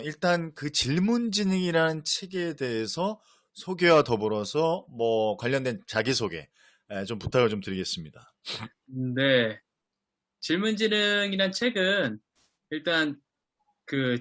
일단 그 질문지능이라는 책에 대해서 소개와 더불어서 뭐 관련된 자기소개 좀 부탁을 좀 드리겠습니다. 네. 질문지능이란 책은 일단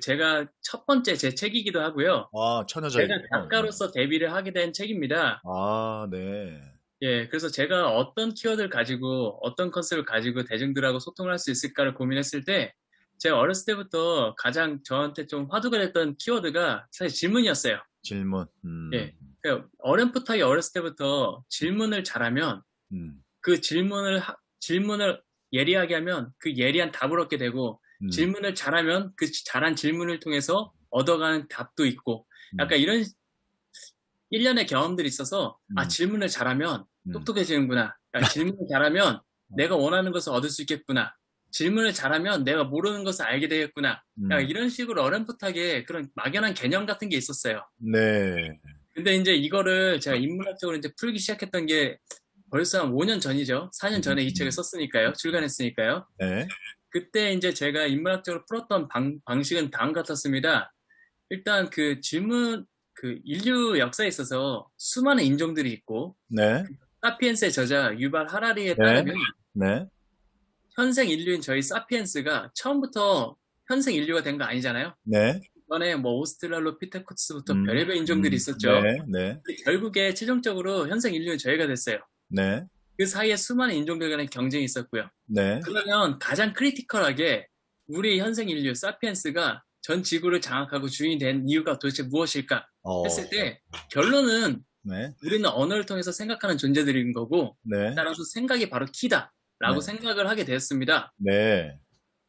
제가 첫 번째 제 책이기도 하고요. 아, 제가 처녀작이군요. 네. 작가로서 데뷔를 하게 된 책입니다. 아, 네. 예, 그래서 제가 어떤 키워드를 가지고 어떤 컨셉을 가지고 대중들하고 소통을 할 수 있을까를 고민했을 때 제가 어렸을 때부터 가장 저한테 좀 화두가 됐던 키워드가 사실 질문이었어요. 질문. 예. 그러니까 어렴풋하게 어렸을 때부터 질문을 잘하면 음, 그 질문을 예리하게 하면 그 예리한 답을 얻게 되고 음, 질문을 잘하면 그 잘한 질문을 통해서 얻어가는 답도 있고 음, 약간 이런 일련의 경험들이 있어서 음, 질문을 잘하면 음, 똑똑해지는구나. 질문을 잘하면 내가 원하는 것을 얻을 수 있겠구나. 질문을 잘하면 내가 모르는 것을 알게 되겠구나. 음. 이런 식으로 어렴풋하게 그런 막연한 개념 같은 게 있었어요. 네. 근데 이제 이거를 제가 인문학적으로 이제 풀기 시작했던 게 벌써 한 5년 전이죠. 4년 전에 이 책을 음. 썼으니까요. 출간했으니까요. 네. 그때 이제 제가 인문학적으로 풀었던 방식은 다음 같았습니다. 일단 인류 역사에 있어서 수많은 인종들이 있고, 네. 사피엔스의 저자 유발 하라리에 네. 따르면 네. 현생 인류인 저희 사피엔스가 처음부터 현생 인류가 된 거 아니잖아요. 네. 이번에 뭐 오스트랄로피테쿠스부터 음, 별의별 인종들이 네. 있었죠. 네. 결국에 최종적으로 현생 인류는 저희가 됐어요. 네. 그 사이에 수많은 인종들 간의 경쟁이 있었고요. 네. 그러면 가장 크리티컬하게 우리 현생 인류 사피엔스가 전 지구를 장악하고 주인이 된 이유가 도대체 무엇일까 어, 했을 때 결론은 네. 우리는 언어를 통해서 생각하는 존재들인 거고 네. 따라서 생각이 바로 네. 키다라고 생각을 하게 되었습니다. 네.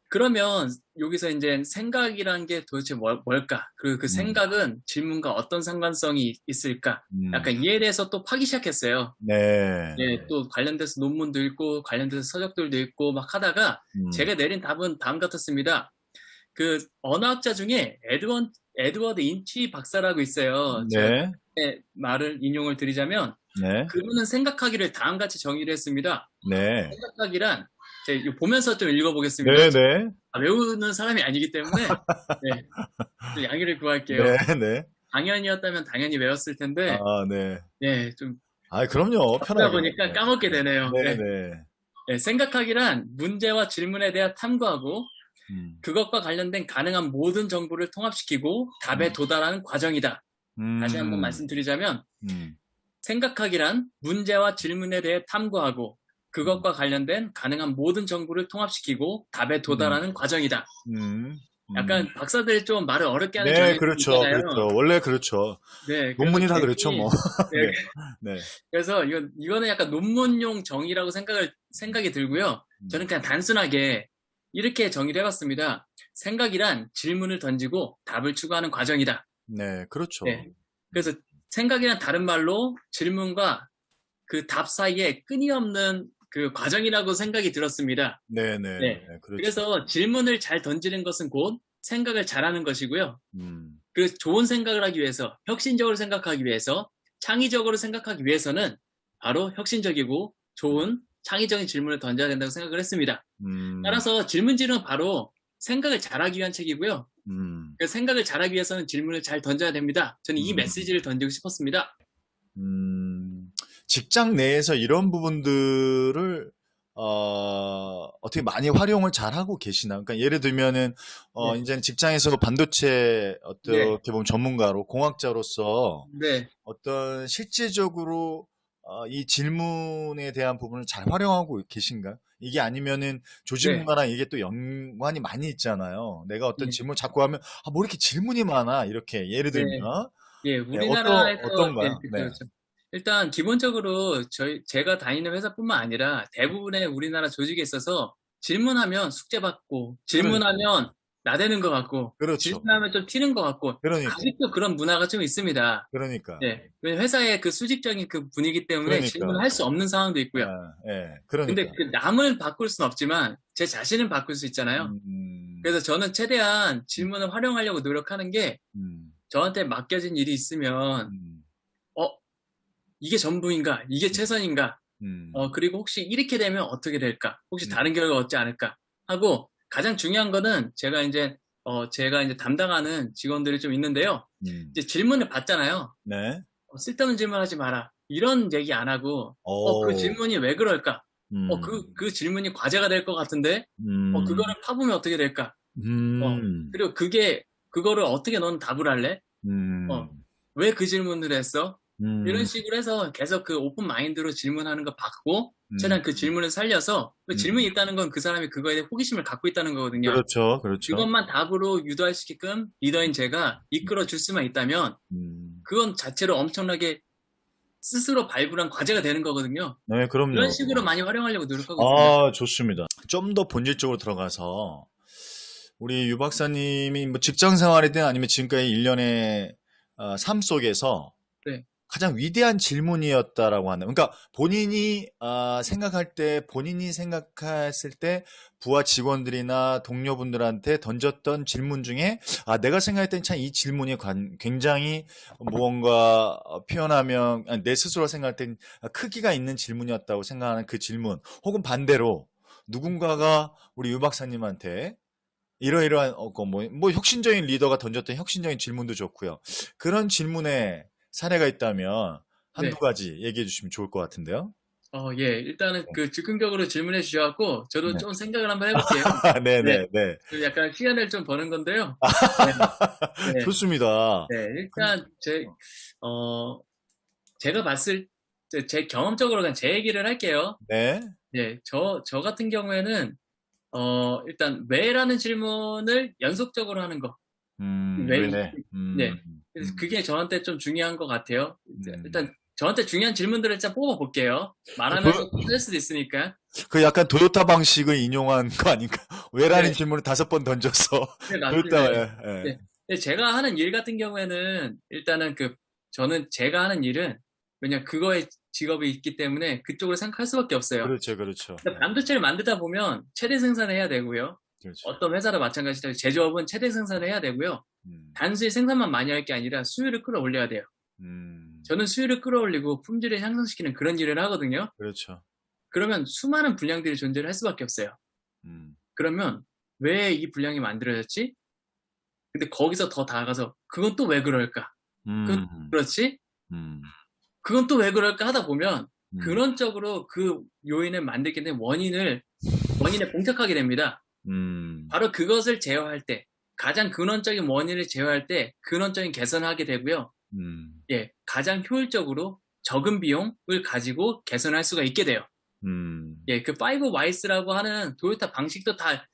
그러면 여기서 이제 생각이란 게 도대체 뭘까? 그 음, 생각은 질문과 어떤 상관성이 있을까? 음. 약간 이에 대해서 또 파기 시작했어요. 네. 예, 또 관련돼서 논문도 읽고 관련돼서 서적들도 읽고 막 하다가 음, 제가 내린 답은 다음 같았습니다. 그 언어학자 중에 에드워드 인치 박사라고 있어요. 제가 네. 그의 말을 인용을 드리자면 네. 그분은 생각하기를 다음같이 정의를 했습니다. 네. 생각하기란 제가 이거 보면서 좀 읽어보겠습니다. 네. 네. 외우는 사람이 아니기 때문에 네, 좀 양해를 구할게요. 네. 네. 당연이었다면 당연히 외웠을 텐데 아, 네. 네, 좀 아, 그럼요. 하다 편하게. 보니까 네. 까먹게 되네요. 네. 네. 네. 네, 생각하기란 문제와 질문에 대해 탐구하고 음, 그것과 관련된 가능한 모든 정보를 통합시키고 답에 음, 도달하는 과정이다. 다시 한번 음, 말씀드리자면 음, 생각하기란 문제와 질문에 대해 탐구하고 음, 그것과 관련된 가능한 모든 정보를 통합시키고 답에 음, 도달하는 과정이다. 음, 음. 약간 박사들이 좀 말을 어렵게 하는 네, 경향이 그렇죠. 있잖아요. 그렇죠. 원래 그렇죠. 네, 그래서 논문이 다 그렇죠, 뭐. 괜히 네, 네. 네. 그래서 이거는 약간 논문용 정의라고 생각이 들고요. 음, 저는 그냥 단순하게 이렇게 정의를 해봤습니다. 생각이란 질문을 던지고 답을 추구하는 과정이다. 네, 그렇죠. 네. 그래서 생각이란 다른 말로 질문과 그 답 사이에 끊임없는 그 과정이라고 생각이 들었습니다. 네, 네, 네, 네. 그렇죠. 그래서 질문을 잘 던지는 것은 곧 생각을 잘하는 것이고요. 음, 그 좋은 생각을 하기 위해서, 혁신적으로 생각하기 위해서, 창의적으로 생각하기 위해서는 바로 혁신적이고 좋은 창의적인 질문을 던져야 된다고 생각을 했습니다. 음, 따라서 질문지는 바로 생각을 잘하기 위한 책이고요. 음, 그 생각을 잘하기 위해서는 질문을 잘 던져야 됩니다. 저는 이 음, 메시지를 던지고 싶었습니다. 음. 직장 내에서 이런 부분들을 어떻게 많이 활용을 잘 하고 계시나? 그러니까 예를 들면은 네, 이제 직장에서 반도체 네, 어떻게 보면 전문가로 공학자로서 네, 어떤 실질적으로 이 질문에 대한 부분을 잘 활용하고 계신가? 이게 아니면은 조직 네, 문화랑 이게 또 연관이 많이 있잖아요. 내가 어떤 예, 질문 자꾸 하면 뭐 이렇게 질문이 많아? 이렇게 예를 들면 네. 예, 네, 우리나라에서, 예, 어떤가요? 그쵸, 네. 그쵸. 일단, 기본적으로 제가 다니는 회사뿐만 아니라 대부분의 우리나라 조직에 있어서 질문하면 숙제받고, 그러니까, 질문하면 나대는 것 같고, 그렇죠. 질문하면 좀 튀는 것 같고, 그러니까, 아직도 그런 문화가 좀 있습니다. 그러니까, 예. 왜냐면 회사의 그 수직적인 그 분위기 때문에 그러니까, 질문을 할 수 없는 상황도 있고요. 예, 근데 그러니까. 그 남을 바꿀 수는 없지만, 제 자신은 바꿀 수 있잖아요. 음, 그래서 저는 최대한 음, 질문을 활용하려고 노력하는 게, 음, 저한테 맡겨진 일이 있으면, 음, 어, 이게 전부인가? 이게 음, 최선인가? 음, 그리고 혹시 이렇게 되면 어떻게 될까? 혹시 음, 다른 결과 얻지 않을까? 하고 가장 중요한 거는 제가 이제 제가 이제 담당하는 직원들이 좀 있는데요. 음. 이제 질문을 받잖아요. 네. 쓸데없는 질문하지 마라. 이런 얘기 안 하고, 그 오. 질문이 왜 그럴까? 음. 그 질문이 과제가 될 것 같은데, 음. 그거를 파보면 어떻게 될까? 음. 그리고 그거를 어떻게 넌 답을 할래? 어, 음. 왜 그 질문을 했어? 이런 음. 식으로 해서 계속 그 오픈 마인드로 질문하는 거 받고, 음. 최대한 그 질문을 살려서, 그 질문이 있다는 건 그 사람이 그거에 대해 호기심을 갖고 있다는 거거든요. 그렇죠. 그렇죠. 그것만 답으로 유도할 수 있게끔 리더인 제가 이끌어 줄 수만 있다면, 음. 그건 자체로 엄청나게 스스로 발굴한 과제가 되는 거거든요. 네, 이런 그럼요. 식으로 많이 활용하려고 노력하고 있습니다. 좋습니다. 좀 더 본질적으로 들어가서 우리 유 박사님이 뭐 직장 생활이든 아니면 지금까지 일련의 삶 속에서 네, 가장 위대한 질문이었다라고 하는, 그러니까 본인이 생각할 때, 본인이 생각했을 때 부하 직원들이나 동료분들한테 던졌던 질문 중에 내가 생각할 땐 참 이 질문이 굉장히 무언가 표현하면 내 스스로 생각할 땐 크기가 있는 질문이었다고 생각하는 그 질문, 혹은 반대로 누군가가 우리 유 박사님한테 이러이러한 뭐 혁신적인 리더가 던졌던 혁신적인 질문도 좋고요. 그런 질문에 사례가 있다면 한두 네. 가지 얘기해 주시면 좋을 것 같은데요. 예. 일단은 그 즉흥적으로 질문해 주셔갖고 저도 네. 좀 생각을 한번 해볼게요. 네. 네네네. 그 약간 시간을 좀 버는 건데요. 네, 네, 좋습니다. 네. 일단 어, 제가 봤을 제 경험적으로 그냥 제 얘기를 할게요. 네. 네, 저 같은 경우에는 일단 왜라는 질문을 연속적으로 하는 거. 왜, 왜? 네. 그래서 그게 저한테 좀 중요한 것 같아요. 음. 일단 저한테 중요한 질문들을 진짜 뽑아볼게요. 그, 말하면서 할 수도 있으니까. 그 약간 도요타 방식을 인용한 거 아닌가? 왜라는 네, 질문을 5번 던져서 네, 맞습니다. 도요타, 예, 예. 네. 근데 제가 하는 일 같은 경우에는 일단은 저는 제가 하는 일은 그냥 그거에 직업이 있기 때문에 그쪽으로 생각할 수밖에 없어요. 그렇죠, 그렇죠. 근데 반도체를 만들다 보면 최대 생산을 해야 되고요. 그렇죠. 어떤 회사도 마찬가지로 제조업은 최대 생산을 해야 되고요. 음, 단순히 생산만 많이 할 게 아니라 수율을 끌어올려야 돼요. 음, 저는 수율을 끌어올리고 품질을 향상시키는 그런 일을 하거든요. 그렇죠. 그러면 수많은 분량들이 존재를 할 수밖에 없어요. 음, 그러면 왜 이 분량이 만들어졌지? 근데 거기서 더 나아가서 그건 또 왜 그럴까? 그건 음, 그렇지? 음, 그건 또 왜 그럴까 하다 보면 음, 근원적으로 그 요인을 만들게 된 원인에 봉착하게 됩니다. 음, 바로 그것을 제어할 때, 가장 근원적인 원인을 제어할 때 근원적인 개선을 하게 되고요. 음, 예, 가장 효율적으로 적은 비용을 가지고 개선할 수가 있게 돼요. 음, 예, 그 5Whys라고 하는 도요타 방식도 다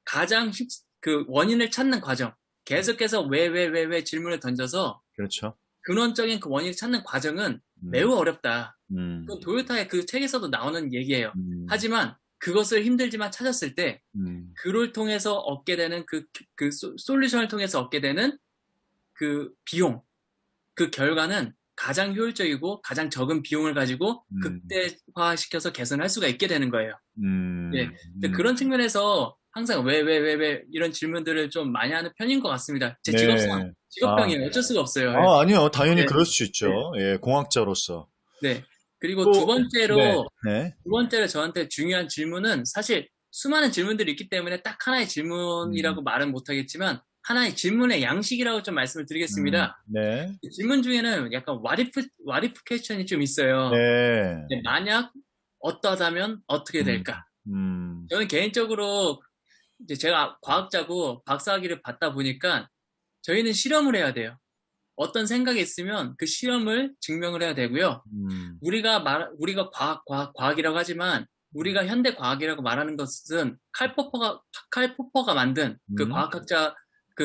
가장 그 원인을 찾는 과정. 계속해서 왜 질문을 던져서 그렇죠. 근원적인 그 원인을 찾는 과정은 음, 매우 어렵다. 음, 그건 도요타의 그 책에서도 나오는 얘기예요. 음, 하지만 그것을 힘들지만 찾았을 때 음, 그를 통해서 얻게 되는 솔루션을 통해서 얻게 되는 그 비용, 그 결과는 가장 효율적이고 가장 적은 비용을 가지고 음, 극대화시켜서 개선할 수가 있게 되는 거예요. 예. 음, 근데 그런 측면에서 항상 왜 이런 질문들을 좀 많이 하는 편인 것 같습니다. 제 네. 아, 직업병이에요. 어쩔 수가 없어요. 예. 아니요. 당연히 네, 그럴 수 네, 있죠. 예, 공학자로서. 네. 그리고 또, 네, 네. 두 번째로 저한테 중요한 질문은 사실 수많은 질문들이 있기 때문에 딱 하나의 음, 질문이라고 말은 못하겠지만 하나의 질문의 양식이라고 좀 말씀을 드리겠습니다. 네, 질문 중에는 약간 what if 퀘스천이 좀 있어요. 네, 네, 만약 어떠하다면 어떻게 음, 될까? 음, 저는 개인적으로 이제 제가 과학자고 박사학위를 받다 보니까 저희는 실험을 해야 돼요. 어떤 생각이 있으면 그 실험을 증명을 해야 되고요. 음, 우리가 과학이라고 하지만 우리가 현대 과학이라고 말하는 것은 칼 포퍼가 만든 그 음, 과학학자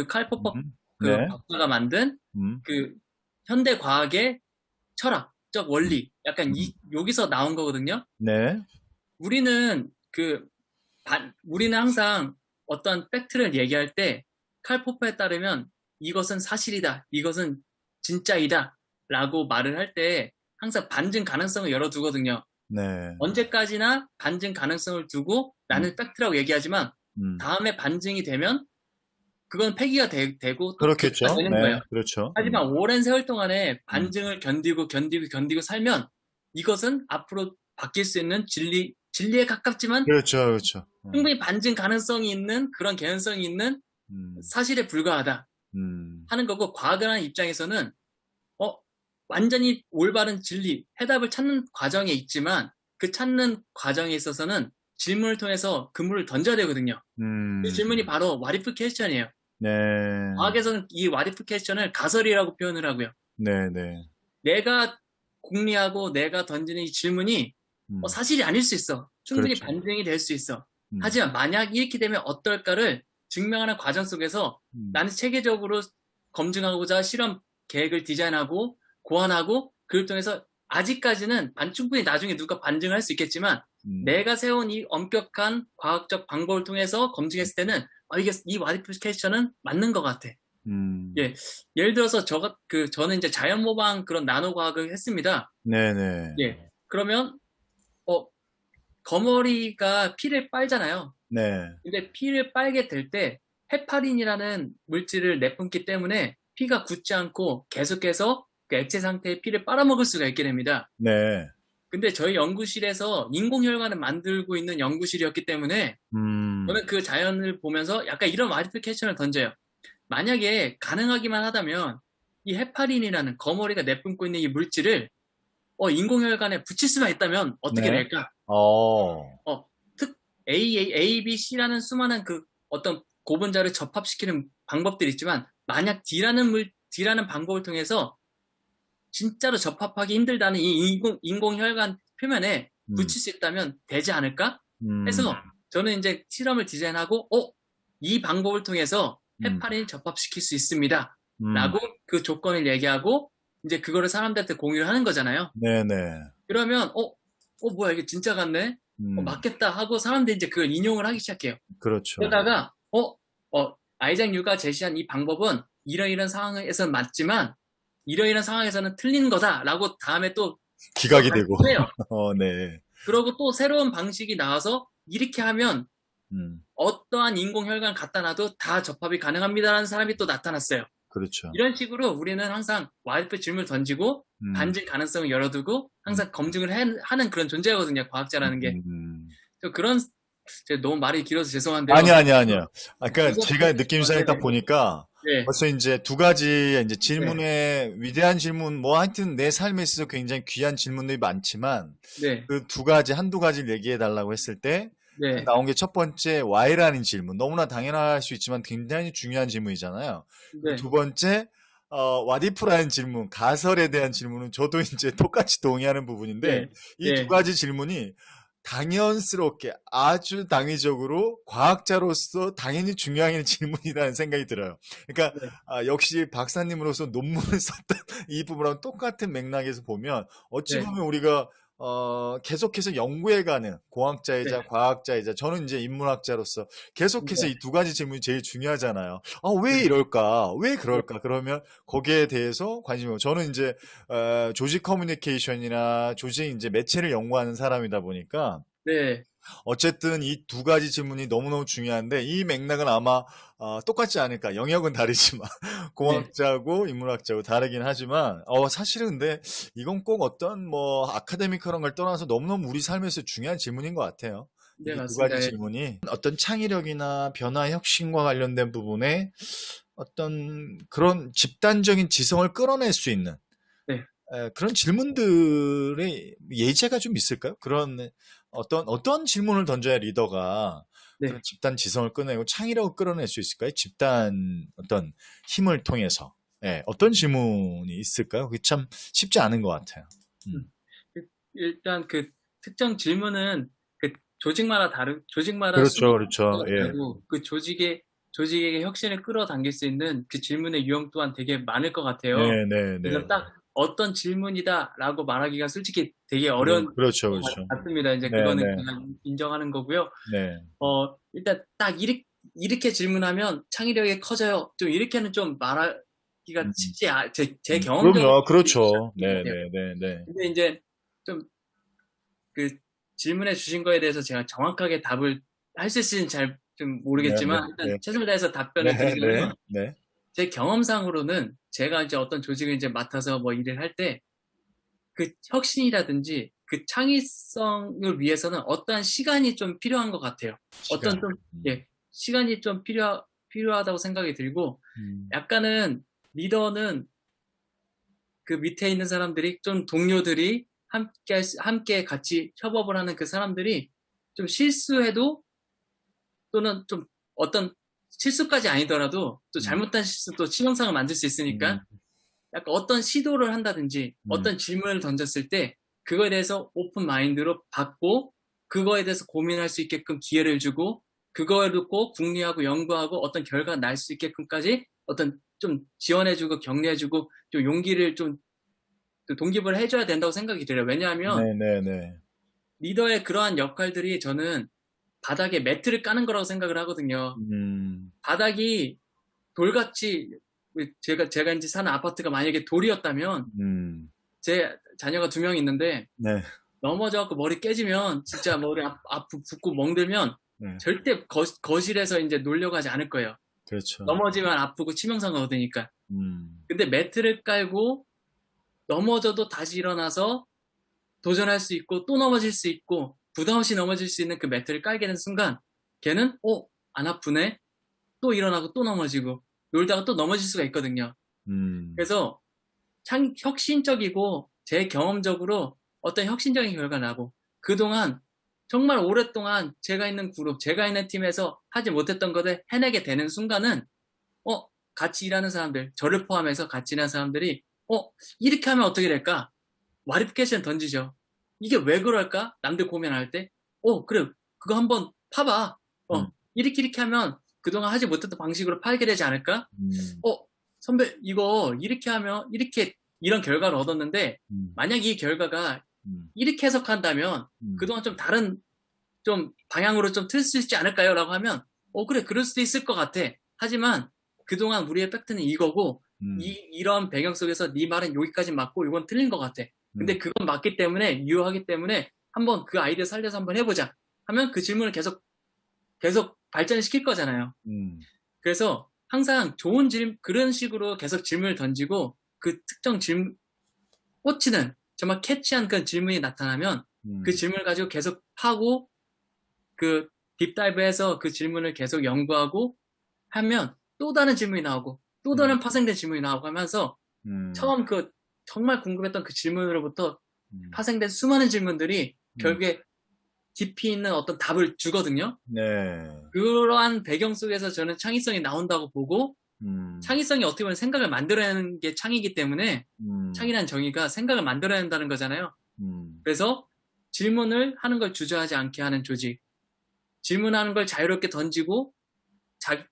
칼 포퍼 그 네, 박사가 만든 음, 그 현대 과학의 철학적 음, 원리 약간 음, 여기서 나온 거거든요. 네, 우리는 우리는 항상 어떤 팩트를 얘기할 때 칼포퍼에 따르면 이것은 사실이다, 이것은 진짜이다 라고 말을 할 때 항상 반증 가능성을 열어두거든요. 네, 언제까지나 반증 가능성을 두고 음, 나는 팩트라고 얘기하지만 음. 다음에 반증이 되면 그건 폐기가 되고 또 그렇겠죠. 계기가 되는 거예요. 네, 그렇죠. 하지만 오랜 세월 동안에 음. 반증을 견디고 살면 이것은 앞으로 바뀔 수 있는 진리에 가깝지만 그렇죠, 그렇죠. 충분히 반증 가능성이 있는 그런 개연성이 있는 음, 사실에 불과하다 음, 하는 거고, 과학을 하는 입장에서는 어, 완전히 올바른 진리, 해답을 찾는 과정에 있지만 그 찾는 과정에 있어서는 질문을 통해서 그물을 던져야 되거든요. 그 음, 질문이 바로 what if 퀘스천이에요. 네, 과학에서는 이 what if 퀘스천을 가설이라고 표현을 하고요. 네, 네, 내가 궁리하고 내가 던지는 이 질문이 음, 사실이 아닐 수 있어. 충분히 그렇죠. 반증이 될 수 있어. 음, 하지만 만약 이렇게 되면 어떨까를 증명하는 과정 속에서 음, 나는 체계적으로 검증하고자 실험 계획을 디자인하고 고안하고 그걸 통해서 아직까지는 충분히 나중에 누가 반증을 할 수 있겠지만 음, 내가 세운 이 엄격한 과학적 방법을 통해서 검증했을 때는 이게 이 와디프케이션은 맞는 것 같아. 음, 예, 예를 들어서 저는 이제 자연 모방 그런 나노 과학을 했습니다. 네, 네, 예, 그러면 어, 거머리가 피를 빨잖아요. 네, 근데 피를 빨게 될 때 헤파린이라는 물질을 내뿜기 때문에 피가 굳지 않고 계속해서 그 액체 상태의 피를 빨아먹을 수가 있게 됩니다. 네, 근데 저희 연구실에서 인공혈관을 만들고 있는 연구실이었기 때문에 음, 저는 그 자연을 보면서 약간 이런 와이프리케이션을 던져요. 만약에 가능하기만 하다면 이 헤파린이라는 거머리가 내뿜고 있는 이 물질을 인공혈관에 붙일 수가 있다면 어떻게 네, 될까? 어, 어, 특 A, B, C라는 수많은 그 어떤 고분자를 접합시키는 방법들이 있지만 만약 D라는 방법을 통해서 진짜로 접합하기 힘들다는 이 인공혈관 표면에 음, 붙일 수 있다면 되지 않을까? 음, 해서 저는 이제 실험을 디자인하고 이 방법을 통해서 음, 헤파린을 접합시킬 수 있습니다. 음, 라고 그 조건을 얘기하고 이제 그거를 사람들한테 공유를 하는 거잖아요. 네, 네, 그러면 뭐야 이게 진짜 같네? 음, 맞겠다 하고 사람들이 이제 그걸 인용을 하기 시작해요. 그렇죠. 그러다가 아이작 뉴가 제시한 이 방법은 이러이런 상황에서는 맞지만 이러이런 상황에서는 틀린 거다라고 다음에 또 기각이 되고, 발표를 해요. 네, 그러고 또 새로운 방식이 나와서 이렇게 하면 음, 어떠한 인공혈관 갖다 놔도 다 접합이 가능합니다라는 사람이 또 나타났어요. 그렇죠. 이런 식으로 우리는 항상 와이프 질문을 던지고 음, 반증 가능성을 열어두고 음, 항상 검증을 하는 그런 존재거든요. 과학자라는 게. 음. 그런 제가 너무 말이 길어서 죄송한데요. 아니야, 아니야, 아니야. 아, 그러니까 그거 제가 느낌상에 딱 네네. 보니까 네. 벌써 이제 두 가지 이제 네. 질문에 위대한 질문, 뭐 하여튼 내 삶에 있어서 굉장히 귀한 질문들이 많지만 네. 그 두 가지, 한두 가지를 얘기해 달라고 했을 때 딱 네. 나온 게 첫 번째 Y라는 질문. 너무나 당연할 수 있지만 굉장히 중요한 질문이잖아요. 그 네. 두 번째, What if라는 질문, 가설에 대한 질문은 저도 이제 똑같이 동의하는 부분인데 네. 이 두 네. 가지 질문이 당연스럽게 아주 당위적으로 과학자로서 당연히 중요한 질문이라는 생각이 들어요. 그러니까 네. 역시 박사님으로서 논문을 썼던 이 부분하고 똑같은 맥락에서 보면 어찌 네. 보면 우리가 계속해서 연구해가는 네. 공학자이자 과학자이자 저는 이제 인문학자로서 계속해서 네. 이 두 가지 질문이 제일 중요하잖아요. 왜 네. 이럴까? 왜 네. 그럴까? 그러면 거기에 대해서 관심이 많고 저는 이제 조직 커뮤니케이션이나 조직 이제 매체를 연구하는 사람이다 보니까 네. 어쨌든 이 두 가지 질문이 너무너무 중요한데 이 맥락은 아마 똑같지 않을까. 영역은 다르지만 네. 공학자고 인문학자고 다르긴 하지만 사실은 근데 이건 꼭 어떤 뭐 아카데미컬한 걸 떠나서 너무너무 우리 삶에서 중요한 질문인 것 같아요. 네, 이 두 맞습니다. 가지 예. 질문이 어떤 창의력이나 변화 혁신과 관련된 부분에 어떤 그런 집단적인 지성을 끌어낼 수 있는 네. 그런 질문들의 예제가 좀 있을까요? 그런 어떤 질문을 던져야 리더가 그런 네. 집단 지성을 끌어내고 창의력을 끌어낼 수 있을까요? 집단 어떤 힘을 통해서. 예, 어떤 질문이 있을까요? 그게 참 쉽지 않은 것 같아요. 음. 음. 일단 그 특정 질문은 그 조직마다 그렇죠, 수도 그렇죠. 예. 다르고 그 조직에게 혁신을 끌어당길 수 있는 그 질문의 유형 또한 되게 많을 것 같아요. 네, 네, 네. 그래서 딱 어떤 질문이다라고 말하기가 솔직히 되게 어려운 그렇죠, 것 그렇죠. 같습니다. 이제 네, 그거는 네, 그냥 인정하는 거고요. 네. 일단 딱 이렇게 질문하면 창의력이 커져요. 좀 이렇게는 좀 말하기가 음, 쉽지 제 경험적으로 그럼요, 쉽지 그렇죠. 않은 것 네, 같아요. 네, 네, 네. 근데 이제 좀 그 질문해 주신 거에 대해서 제가 정확하게 답을 할 수 있을지는 잘 좀 네, 네, 모르겠지만 일단 네. 최선을 다해서 네, 답변을 네, 드리자면 네. 제 경험상으로는 제가 이제 어떤 조직을 이제 맡아서 뭐 일을 할 때 그 혁신이라든지 그 창의성을 위해서는 어떠한 시간이 좀 필요한 것 같아요. 시간. 어떤 좀, 음, 예, 시간이 좀 필요하다고 생각이 들고, 음, 약간은 리더는 그 밑에 있는 사람들이 좀 동료들이 함께 같이 협업을 하는 그 사람들이 좀 실수해도 또는 좀 어떤 실수까지 아니더라도 또 음, 잘못한 실수도 치명상을 만들 수 음, 있으니까 약간 어떤 시도를 한다든지 음, 어떤 질문을 던졌을 때 그거에 대해서 오픈 마인드로 받고 그거에 대해서 고민할 수 있게끔 기회를 주고 그거를 듣고 궁리하고 연구하고 어떤 결과가 날 수 있게끔까지 어떤 좀 지원해주고 격려해주고 좀 용기를 좀 동기부여를 해줘야 된다고 생각이 들어요. 왜냐하면 네네네. 리더의 그러한 역할들이 저는 바닥에 매트를 까는 거라고 생각을 하거든요. 음, 바닥이 돌같이 제가 이제 사는 아파트가 만약에 돌이었다면 음, 제 자녀가 2명 있는데 네, 넘어져갖고 머리 깨지면 진짜 머리 붓고 멍들면 네, 절대 거실에서 이제 놀려고 하지 않을 거예요. 그렇죠. 넘어지면 아프고 치명상을 얻으니까. 음, 근데 매트를 깔고 넘어져도 다시 일어나서 도전할 수 있고 또 넘어질 수 있고 부담 없이 넘어질 수 있는 그 매트를 깔게 된 순간 걔는 안 아프네? 또 일어나고 또 넘어지고 놀다가 또 넘어질 수가 있거든요. 음, 그래서 혁신적이고 제 경험적으로 어떤 혁신적인 결과가 나고 그동안 정말 오랫동안 제가 있는 그룹, 제가 있는 팀에서 하지 못했던 것을 해내게 되는 순간은 같이 일하는 사람들, 저를 포함해서 같이 일하는 사람들이 이렇게 하면 어떻게 될까? 와리피케이션 던지죠. 이게 왜 그럴까? 남들 고민할 때 그래 그거 한번 파봐. 음, 이렇게 하면 그동안 하지 못했던 방식으로 팔게 되지 않을까? 음, 어, 선배, 이거 이렇게 하면 이렇게 이런 결과를 얻었는데 음, 만약 이 결과가 음, 이렇게 해석한다면 음, 그동안 좀 다른 좀 방향으로 좀 틀 수 있지 않을까요? 라고 하면 그래 그럴 수도 있을 것 같아. 하지만 그동안 우리의 팩트는 이거고 음, 이런 배경 속에서 네 말은 여기까지 맞고 이건 틀린 것 같아. 음, 근데 그건 맞기 때문에 유효하기 때문에 한번 그 아이디어 살려서 한번 해보자. 하면 그 질문을 계속 발전시킬 거잖아요. 음, 그래서 항상 좋은 그런 식으로 계속 질문을 던지고 그 특정 꽂히는 정말 캐치한 그 질문이 나타나면 그 음, 질문을 가지고 계속 파고 그 딥다이브해서 그 질문을 계속 연구하고 하면 또 다른 질문이 나오고 또 음, 다른 파생된 질문이 나오고 하면서 음, 처음 그 정말 궁금했던 그 질문으로부터 음, 파생된 수많은 질문들이 음, 결국에 깊이 있는 어떤 답을 주거든요. 네, 그러한 배경 속에서 저는 창의성이 나온다고 보고 음, 창의성이 어떻게 보면 생각을 만들어내는 게 창이기 때문에 음, 창이란 정의가 생각을 만들어낸다는 거잖아요. 음, 그래서 질문을 하는 걸 주저하지 않게 하는 조직, 질문하는 걸 자유롭게 던지고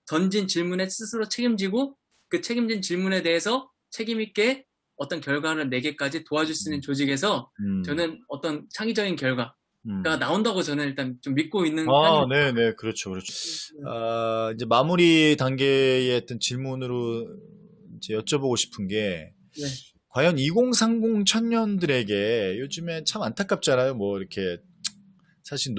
던진 질문에 스스로 책임지고 그 책임진 질문에 대해서 책임 있게 어떤 결과를 내게까지 도와줄 수 있는 음, 조직에서 음, 저는 어떤 창의적인 결과가 음. 나온다고 저는 일단 좀 믿고 있는 아, 편입니다. 네네, 그렇죠, 그렇죠. 아, 이제 마무리 단계의 어떤 질문으로 이제 여쭤보고 싶은 게, 네, 과연 2030 청년들에게 요즘에 참 안타깝잖아요. 뭐, 이렇게, 사실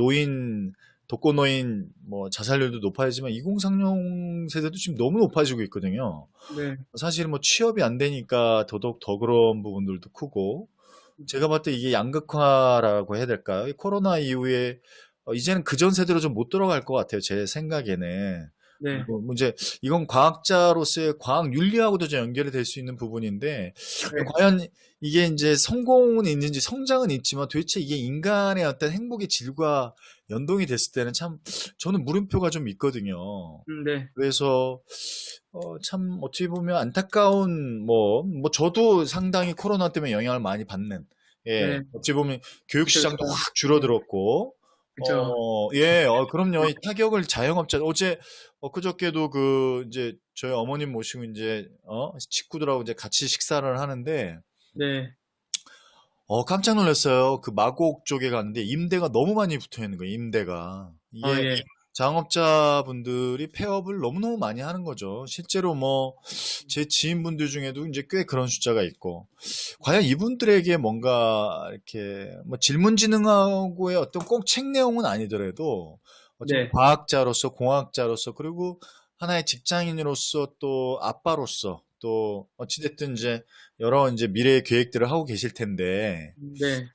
독거노인, 뭐, 자살률도 높아지만 2030 세대도 지금 너무 높아지고 있거든요. 네, 사실 뭐, 취업이 안 되니까 더더욱 더 그런 부분들도 크고, 제가 봤을 때 이게 양극화라고 해야 될까요? 이 코로나 이후에 이제는 그전 세대로 좀 못 돌아갈 것 같아요. 제 생각에는. 네, 뭐 이제 이건 과학자로서의 과학 윤리하고도 좀 연결이 될 수 있는 부분인데 네, 과연 이게 이제 성공은 있는지 성장은 있지만 도대체 이게 인간의 어떤 행복의 질과 연동이 됐을 때는 참 저는 물음표가 좀 있거든요. 네, 그래서 참 어찌 보면 안타까운 저도 상당히 코로나 때문에 영향을 많이 받는 예 네, 어찌 보면 교육 그쵸, 시장도 그쵸, 확 네, 줄어들었고 그쵸, 예 그럼요 이 타격을 자영업자 어제 엊그저께도 그 이제 저희 어머님 모시고 이제 식구들하고 이제 같이 식사를 하는데 네, 깜짝 놀랐어요. 그 마곡 쪽에 갔는데 임대가 너무 많이 붙어 있는 거예요, 임대가. 이게 예, 자영업자분들이 폐업을 너무너무 많이 하는 거죠. 실제로 뭐, 제 지인분들 중에도 이제 꽤 그런 숫자가 있고. 과연 이분들에게 뭔가 이렇게 뭐 질문지능하고의 어떤 꼭 책 내용은 아니더라도 어쩌면 네, 과학자로서, 공학자로서, 그리고 하나의 직장인으로서 또 아빠로서 또 어찌됐든 이제 여러 이제 미래의 계획들을 하고 계실 텐데, 네,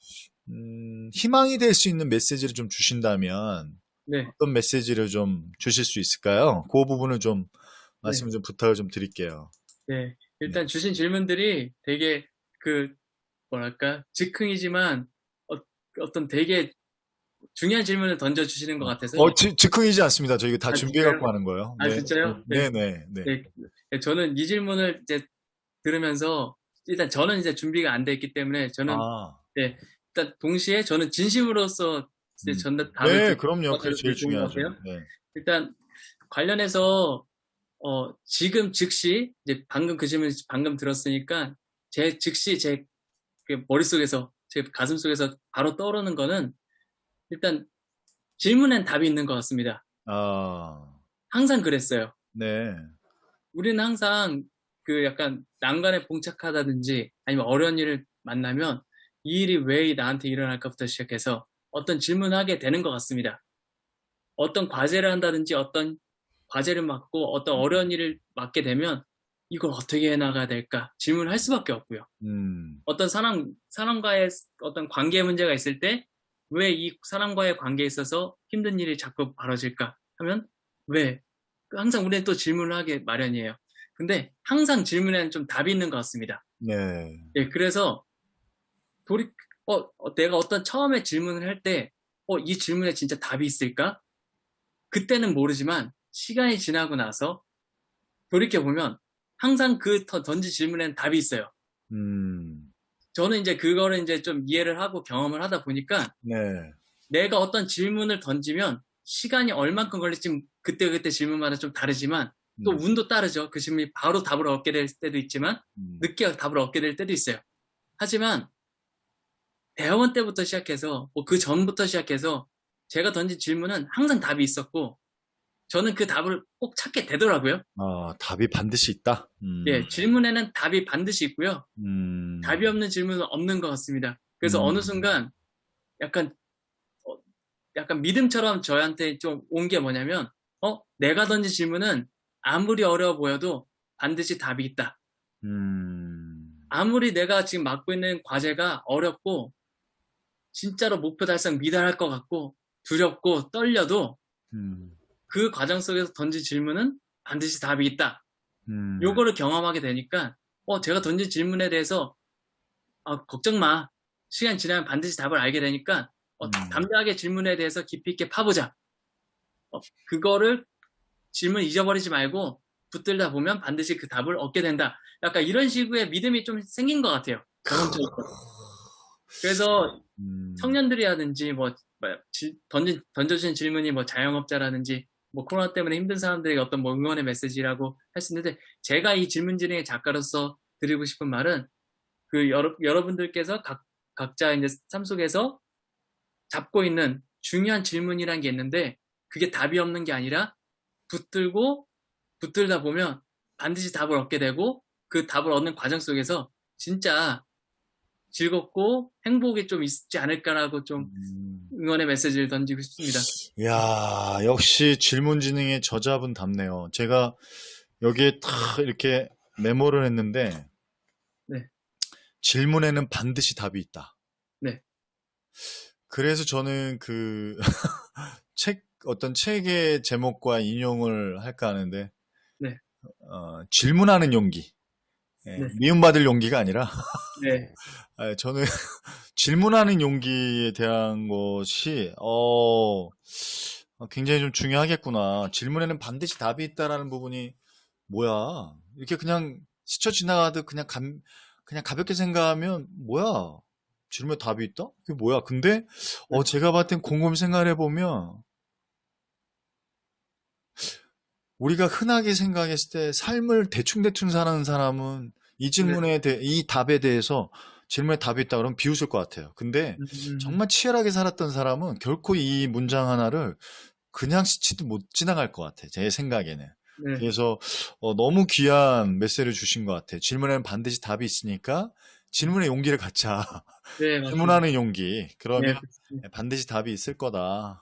희망이 될 수 있는 메시지를 좀 주신다면 네. 어떤 메시지를 좀 주실 수 있을까요? 그 부분을 좀 네, 말씀 좀 부탁을 좀 드릴게요. 네. 네. 일단 주신 질문들이 되게 그 뭐랄까 즉흥이지만 어떤 되게 중요한 질문을 던져주시는 것 같아서. 즉흥이지 않습니다. 저희 다 아, 준비해 진짜요? 갖고 하는 거예요. 아, 네, 진짜요? 네. 네, 네, 네. 네. 네, 저는 이 질문을 이제 들으면서 일단 저는 이제 준비가 안 돼 있기 때문에 저는 아, 네, 일단 동시에 저는 진심으로서 이제 답을 네, 듣고 그럼요. 그게 제일 되게 좋은 것 중요하죠. 같아요. 네. 일단 관련해서 지금 즉시 이제 방금 그 질문 방금 들었으니까 즉시 그 머릿속에서 제 가슴속에서 바로 떠오르는 거는 일단 질문엔 답이 있는 것 같습니다. 아, 항상 그랬어요. 네. 우리는 항상 그 약간 난관에 봉착하다든지 아니면 어려운 일을 만나면 이 일이 왜 나한테 일어날까부터 시작해서 어떤 질문을 하게 되는 것 같습니다. 어떤 과제를 한다든지 어떤 과제를 맡고 어떤 어려운 일을 맡게 되면 이걸 어떻게 해나가야 될까 질문을 할 수밖에 없고요. 음, 어떤 사람과의 어떤 관계 문제가 있을 때 왜 이 사람과의 관계에 있어서 힘든 일이 자꾸 벌어질까 하면 왜? 항상 우리는 또 질문을 하게 마련이에요. 근데 항상 질문에는 좀 답이 있는 것 같습니다. 네. 예, 그래서 돌이, 내가 어떤 처음에 질문을 할 때, 이 질문에 진짜 답이 있을까? 그때는 모르지만 시간이 지나고 나서 돌이켜보면 항상 던진 질문에는 답이 있어요. 음, 저는 이제 그거를 이제 좀 이해를 하고 경험을 하다 보니까 네. 내가 어떤 질문을 던지면 시간이 얼만큼 걸릴지 그때그때 질문마다 좀 다르지만 또 음, 운도 따르죠. 그 질문이 바로 답을 얻게 될 때도 있지만 음, 늦게 답을 얻게 될 때도 있어요. 하지만 대학원 때부터 시작해서 뭐 그 전부터 시작해서 제가 던진 질문은 항상 답이 있었고 저는 그 답을 꼭 찾게 되더라고요. 답이 반드시 있다. 예, 질문에는 답이 반드시 있고요. 음, 답이 없는 질문은 없는 것 같습니다. 그래서 어느 음, 순간 약간 어, 약간 믿음처럼 저한테 좀 온 게 뭐냐면, 내가 던진 질문은 아무리 어려워 보여도 반드시 답이 있다. 음, 아무리 내가 지금 맡고 있는 과제가 어렵고, 진짜로 목표 달성 미달할 것 같고, 두렵고, 떨려도 음, 그 과정 속에서 던진 질문은 반드시 답이 있다. 음, 요거를 경험하게 되니까, 제가 던진 질문에 대해서, 걱정 마. 시간 지나면 반드시 답을 알게 되니까, 음, 담대하게 질문에 대해서 깊이 있게 파보자. 그거를 질문 잊어버리지 말고 붙들다 보면 반드시 그 답을 얻게 된다. 약간 이런 식의 믿음이 좀 생긴 것 같아요. 경험적으로. 그래서 음, 청년들이라든지 던져진 질문이 뭐 자영업자라든지 뭐 코로나 때문에 힘든 사람들에게 어떤 뭐 응원의 메시지라고 할 수 있는데 제가 이 질문 진행의 작가로서 드리고 싶은 말은 그 여러분들께서 각자 이제 삶 속에서 잡고 있는 중요한 질문이란 게 있는데 그게 답이 없는 게 아니라 붙들다 보면 반드시 답을 얻게 되고 그 답을 얻는 과정 속에서 진짜 즐겁고 행복이 좀 있지 않을까라고 좀 음. 응원의 메시지를 던지고 싶습니다. 야, 역시 질문지능의 저자분답네요. 제가 여기에 탁 이렇게 메모를 했는데, 네, 질문에는 반드시 답이 있다. 네, 그래서 저는 어떤 책의 제목과 인용을 할까 하는데, 네, 질문하는 용기. 예, 네, 미움받을 용기가 아니라, 네, 저는 질문하는 용기에 대한 것이, 굉장히 좀 중요하겠구나. 질문에는 반드시 답이 있다라는 부분이, 뭐야. 이렇게 그냥 스쳐 지나가듯 그냥 가볍게 생각하면, 뭐야. 질문에 답이 있다? 그게 뭐야. 근데, 네, 제가 봤을 땐 곰곰이 생각을 해보면, 우리가 흔하게 생각했을 때 삶을 대충대충 사는 사람은 네, 이 답에 대해서 질문에 답이 있다 그러면 비웃을 것 같아요. 근데 음, 정말 치열하게 살았던 사람은 결코 이 문장 하나를 그냥 스치듯 못 지나갈 것 같아. 제 생각에는. 네, 그래서 너무 귀한 메시지를 주신 것 같아요. 질문에는 반드시 답이 있으니까 질문의 용기를 갖자. 네, 맞습니다. 질문하는 용기. 그러면 네, 그렇습니다. 반드시 답이 있을 거다.